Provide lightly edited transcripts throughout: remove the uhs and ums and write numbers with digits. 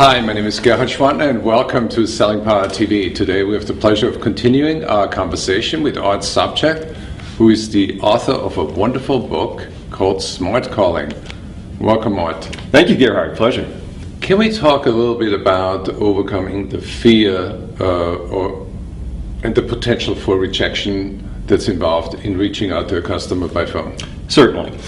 Hi, my name is Gerhard Schwantner and welcome to Selling Power TV. Today we have the pleasure of continuing our conversation with Art Sobczak, who is the author of a wonderful book called Smut Calling. Welcome, Art. Thank you, Gerhard. Pleasure. Can we talk a little bit about overcoming the fear and the potential for rejection that's involved in reaching out to a customer by phone? Certainly.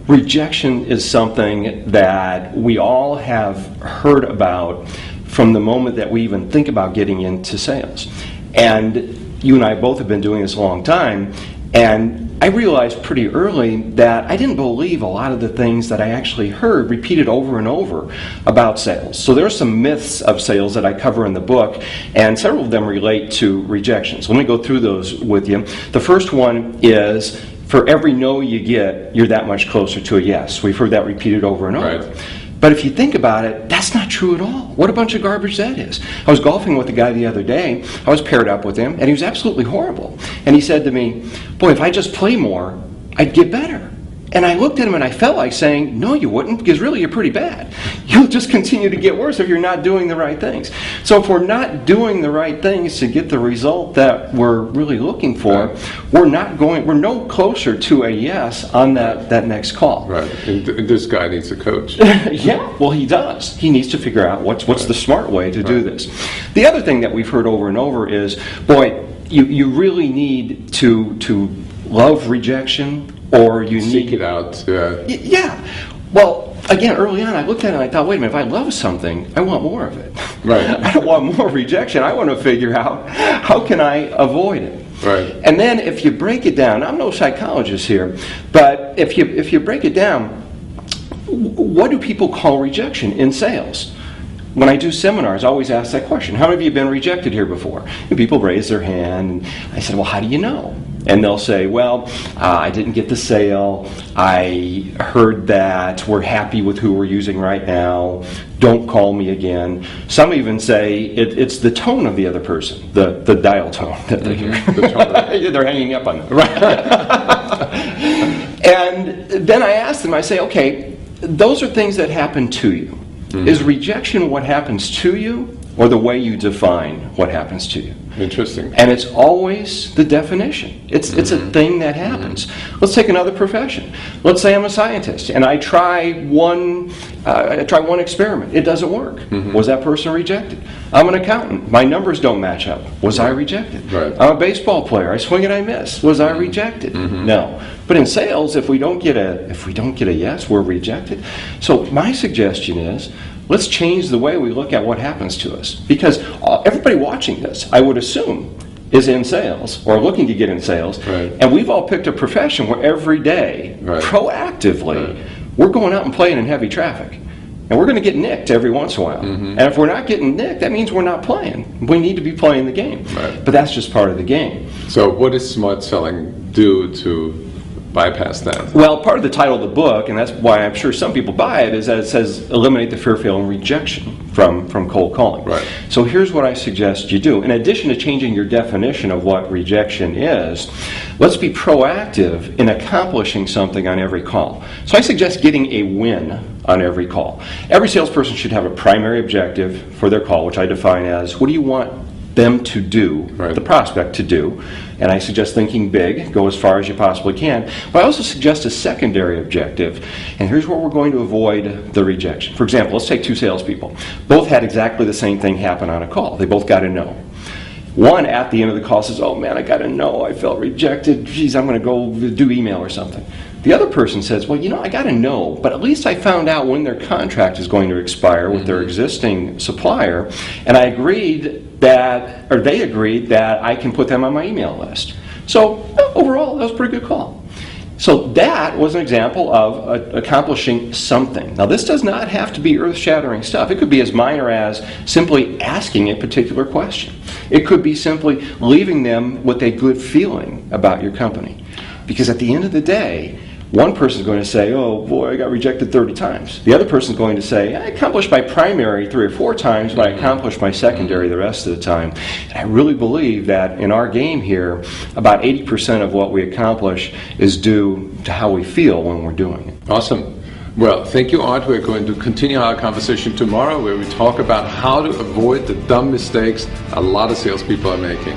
Rejection is something that we all have heard about from the moment that we even think about getting into sales. And you and I both have been doing this a long time, and I realized pretty early that I didn't believe a lot of the things that I actually heard repeated over and over about sales. So there are some myths of sales that I cover in the book, and several of them relate to rejection. So let me go through those with you. The first one is, for every no you get, you're that much closer to a yes. We've heard that repeated over and over. Right. But if you think about it, that's not true at all. What a bunch of garbage that is. I was golfing with a guy the other day. I was paired up with him, and he was absolutely horrible. And he said to me, boy, if I just play more, I'd get better. And I looked at him and I felt like saying, no, you wouldn't, because really you're pretty bad. You'll just continue to get worse if you're not doing the right things. So if we're not doing the right things to get the result that we're really looking for, we're no closer to a yes on that next call. Right. And this guy needs a coach. Yeah, well, he does. He needs to figure out what's the smart way to do this. The other thing that we've heard over and over is, boy, you really need to love rejection, or you seek it out. Yeah. Well, again, early on, I looked at it and I thought, wait a minute, if I love something, I want more of it. Right. I don't want more rejection. I want to figure out how can I avoid it. Right. And then if you break it down, I'm no psychologist here, but if you break it down, what do people call rejection in sales? When I do seminars, I always ask that question. How many of you have been rejected here before? And people raise their hand, and I said, well, how do you know? And they'll say, well, I didn't get the sale. I heard that we're happy with who we're using right now. Don't call me again. Some even say it's the tone of the other person, the dial tone that they hear. They're hanging up on them. Right. And then I ask them, I say, okay, those are things that happen to you. Mm-hmm. Is rejection what happens to you, or the way you define what happens to you? Interesting. And it's always the definition. It's a thing that happens. Let's take another profession. Let's say I'm a scientist and I try one experiment. It doesn't work. Was that person rejected? I'm an accountant. My numbers don't match up. Was I rejected? Right. I'm a baseball player. I swing and I miss. Was I rejected? No. But in sales, if we don't get a yes, we're rejected. So my suggestion is, let's change the way we look at what happens to us. Because everybody watching this, I would assume, is in sales or looking to get in sales. Right. And we've all picked a profession where every day, proactively, we're going out and playing in heavy traffic. And we're going to get nicked every once in a while. And if we're not getting nicked, that means we're not playing. We need to be playing the game. Right. But that's just part of the game. So what does smart selling do to bypass that? Well, part of the title of the book, and that's why I'm sure some people buy it, is that it says eliminate the fear, fail, and rejection from cold calling. Right. So here's what I suggest you do. In addition to changing your definition of what rejection is, let's be proactive in accomplishing something on every call. So I suggest getting a win on every call. Every salesperson should have a primary objective for their call, which I define as, what do you want them to do, the prospect to do? And I suggest thinking big, go as far as you possibly can. But I also suggest a secondary objective, and here's where we're going to avoid the rejection. For example, let's take two salespeople. Both had exactly the same thing happen on a call. They both got a no. One at the end of the call says, oh man, I got a no, I felt rejected, geez, I'm going to go do email or something. The other person says, well, I got a no, but at least I found out when their contract is going to expire with their existing supplier, and they agreed that I can put them on my email list. So overall, that was a pretty good call. So that was an example of accomplishing something. Now, this does not have to be earth-shattering stuff. It could be as minor as simply asking a particular question. It could be simply leaving them with a good feeling about your company. Because at the end of the day, one person is going to say, oh boy, I got rejected 30 times. The other person is going to say, I accomplished my primary 3 or 4 times, but I accomplished my secondary the rest of the time. And I really believe that in our game here, about 80% of what we accomplish is due to how we feel when we're doing it. Awesome. Well, thank you, Art. We're going to continue our conversation tomorrow where we talk about how to avoid the dumb mistakes a lot of salespeople are making.